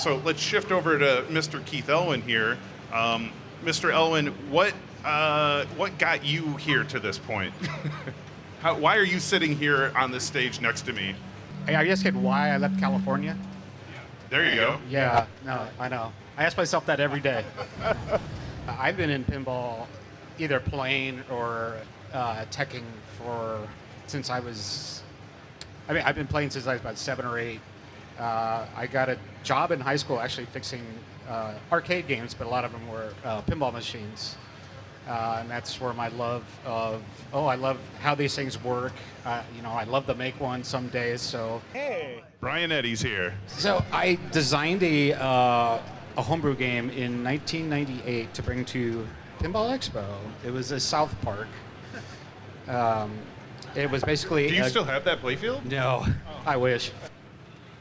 So let's shift over to Mr. Keith Elwin here. Mr. Elwin, what got you here to this point? Why are you sitting here on this stage next to me? I just get why I left California. There you go. Yeah, no, I know. I ask myself that every day. I've been in pinball, either playing or teching since I was. I mean, I've been playing since I was about 7 or 8. I got a job in high school actually fixing arcade games, but a lot of them were pinball machines. And that's where my love of, I love how these things work. I love to make one some days. So, hey, Brian Eddy's here. So I designed a homebrew game in 1998 to bring to Pinball Expo. It was a South Park. It was basically. Do you still have that playfield? No, I wish.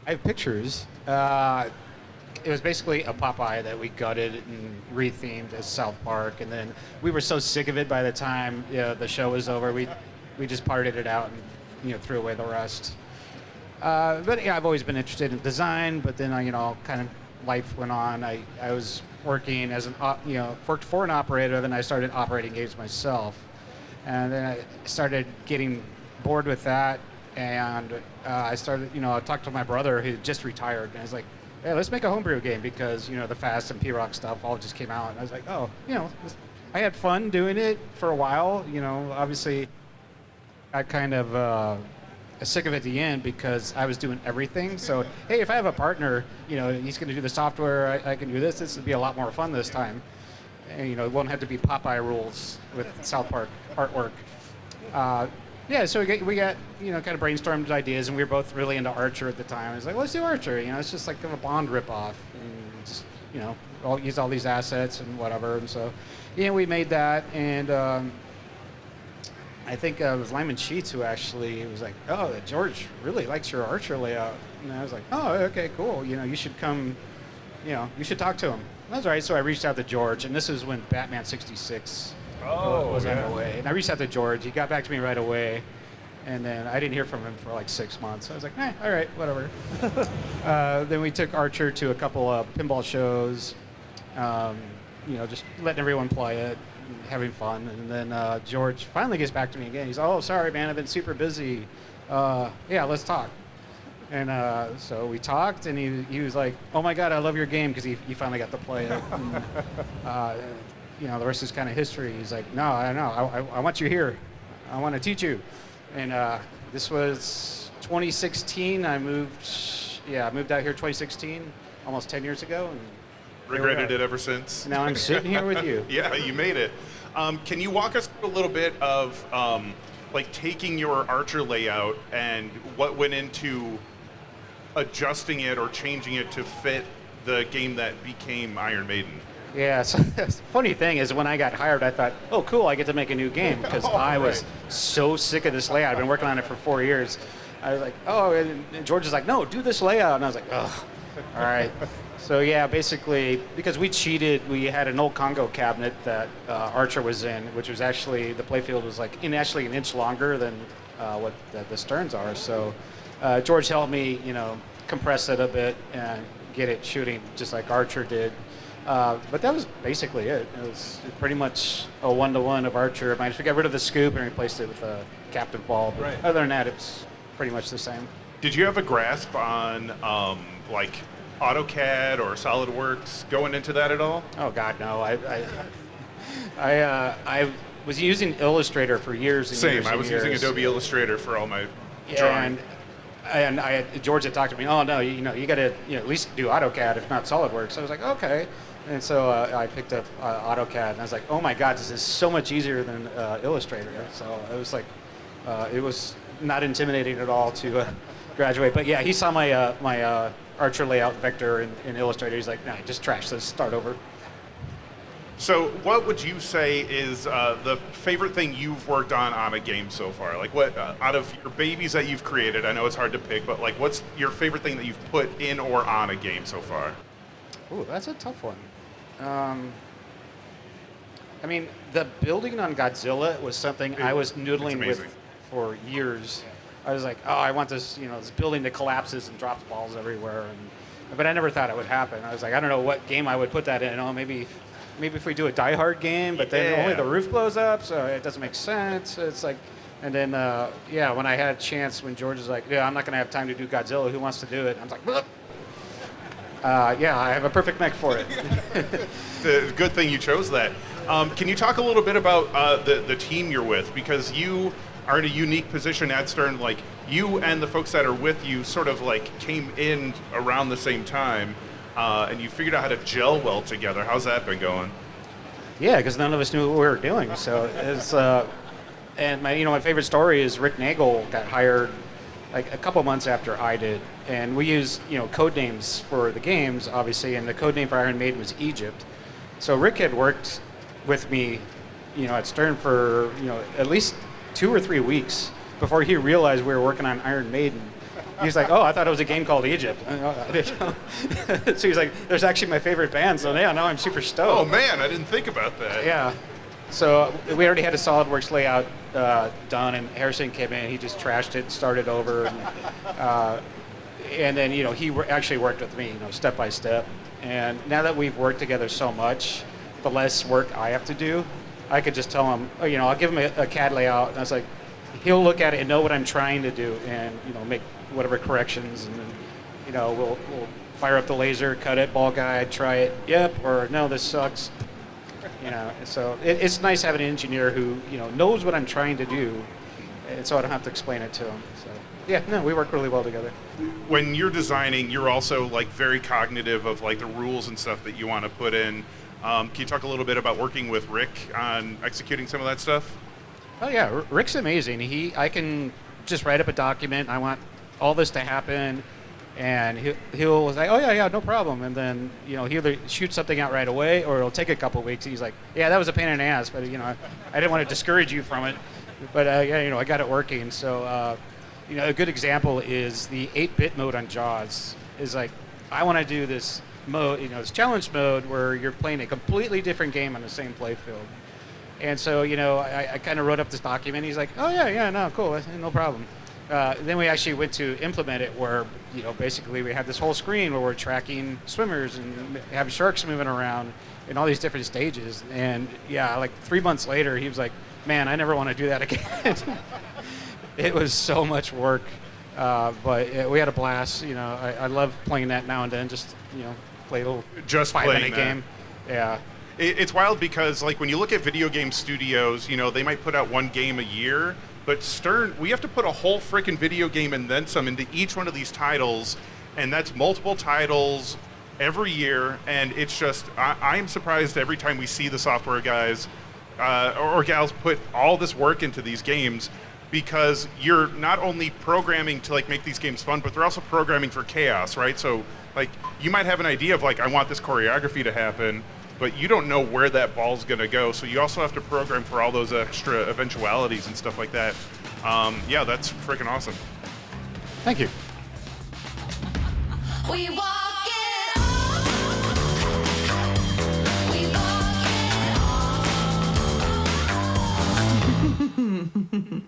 I have pictures. It was basically a Popeye that we gutted and rethemed as South Park, and then we were so sick of it by the time the show was over, we just parted it out and threw away the rest. But yeah, I've always been interested in design, but then kind of life went on. I was working as worked for an operator, then I started operating games myself, and then I started getting bored with that, and I started I talked to my brother who just retired, and I was like, hey, let's make a homebrew game because, the Fast and P-Rock stuff all just came out. And I was like, I had fun doing it for a while. Obviously, I kind of sick of it at the end because I was doing everything. So, hey, if I have a partner, he's going to do the software, I can do this. This would be a lot more fun this time. And, it won't have to be Popeye rules with South Park artwork. Yeah, so we got kind of brainstormed ideas, and we were both really into Archer at the time. I was like, let's do Archer. It's just like a Bond ripoff, and just I'll use all these assets and whatever. And so, we made that, and I think it was Lyman Sheets who actually was like, oh, George really likes your Archer layout, and I was like, oh, okay, cool. You should come. You should talk to him. That's all right. So I reached out to George, and this is when Batman '66. Was underway. And I reached out to George. He got back to me right away. And then I didn't hear from him for like 6 months. I was like, all right, whatever. Then we took Archer to a couple of pinball shows, just letting everyone play it, and having fun. And then George finally gets back to me again. He's like, oh, sorry, man, I've been super busy. Yeah, let's talk. And so we talked, and he was like, oh, my God, I love your game, because he finally got to play it. And, the rest is kind of history. He's like, no, I don't know. I want you here. I want to teach you. And this was 2016. I moved out here 2016, almost 10 years ago. And regretted it ever since. Now I'm sitting here with you. Yeah, you made it. Can you walk us through a little bit of taking your Archer layout and what went into adjusting it or changing it to fit the game that became Iron Maiden? Yeah, so the funny thing is when I got hired, I thought, oh, cool, I get to make a new game because I was so sick of this layout. I've been working on it for 4 years. I was like, oh, and George is like, no, do this layout. And I was like, oh, all right. So, yeah, basically, because we cheated, we had an old Congo cabinet that Archer was in, which was actually, the playfield was actually an inch longer than what the Sterns are. So George helped me, compress it a bit and get it shooting just like Archer did. But that was basically it. It was pretty much a one-to-one of Archer. We got rid of the scoop and replaced it with a captive ball. But right. Other than that, it's pretty much the same. Did you have a grasp on AutoCAD or SolidWorks going into that at all? Oh God, no. I was using Illustrator for years and Same. years. I was using Adobe Illustrator for all my drawing. And George had talked to me. Oh no, you got to at least do AutoCAD, if not SolidWorks. I was like, okay. And so I picked up AutoCAD, and I was like, oh my God, this is so much easier than Illustrator. So it was it was not intimidating at all to graduate. But yeah, he saw my my Archer layout vector in Illustrator. He's like, nah, just trash this, start over. So what would you say is the favorite thing you've worked on a game so far? Like what, out of your babies that you've created, I know it's hard to pick, but what's your favorite thing that you've put in or on a game so far? Ooh, that's a tough one. The building on Godzilla was something I was noodling with for years. I was like, oh, I want this, this building that collapses and drops balls everywhere. but I never thought it would happen. I was like, I don't know what game I would put that in. Oh, maybe if we do a Die Hard game, but then only the roof blows up, so it doesn't make sense. It's like, and then when I had a chance, when George was like, yeah, I'm not gonna have time to do Godzilla. Who wants to do it? I was like, yeah, I have a perfect mech for it. The good thing you chose that. Can you talk a little bit about the team you're with? Because you are in a unique position at Stern. Like, you and the folks that are with you sort of like came in around the same time, and you figured out how to gel well together. How's that been going? Yeah, because none of us knew what we were doing. So it's and my favorite story is Rick Nagel got hired like a couple months after I did, and we use code names for the games, obviously, and the code name for Iron Maiden was Egypt. So Rick had worked with me, at Stern for at least 2 or 3 weeks before he realized we were working on Iron Maiden. He was like, "Oh, I thought it was a game called Egypt." So he's like, "There's actually my favorite band." So yeah, now I'm super stoked. Oh man, I didn't think about that. Yeah. So we already had a SolidWorks layout done, and Harrison came in. He just trashed it, started over, and then he actually worked with me, step by step. And now that we've worked together so much, the less work I have to do. I could just tell him, I'll give him a CAD layout, and I was like, he'll look at it and know what I'm trying to do, and make whatever corrections, and then we'll fire up the laser, cut it, ball guide, try it, yep, or no, this sucks. So it's nice having an engineer who knows what I'm trying to do, and so I don't have to explain it to him. So yeah, no, we work really well together. When you're designing, you're also like very cognitive of like the rules and stuff that you want to put in. Can you talk a little bit about working with Rick on executing some of that stuff? Oh yeah, Rick's amazing. I can just write up a document. I want all this to happen, and he'll say, "Oh yeah, no problem." And then he'll either shoot something out right away, or it'll take a couple weeks. He's like, "Yeah, that was a pain in the ass, but I didn't want to discourage you from it, but I got it working." So a good example is the 8-bit mode on Jaws. Is like, I want to do this mode, this challenge mode where you're playing a completely different game on the same playfield. And so, I kind of wrote up this document. He's like, "Oh yeah, no, cool, no problem." Then we actually went to implement it where, basically we had this whole screen where we're tracking swimmers and have sharks moving around in all these different stages. And yeah, like 3 months later, he was like, "Man, I never want to do that again." It was so much work, but we had a blast. I love playing that now and then, just, play a little just 5-minute game. Yeah. It's wild because, like, when you look at video game studios, they might put out one game a year, but Stern, we have to put a whole freaking video game and then some into each one of these titles, and that's multiple titles every year, and it's just, I'm surprised every time we see the software guys or gals put all this work into these games, because you're not only programming to, like, make these games fun, but they're also programming for chaos, right? So, like, you might have an idea of, like, I want this choreography to happen, but you don't know where that ball's going to go. So you also have to program for all those extra eventualities and stuff like that. Yeah, that's freaking awesome. Thank you. We walk it off. We walk it off.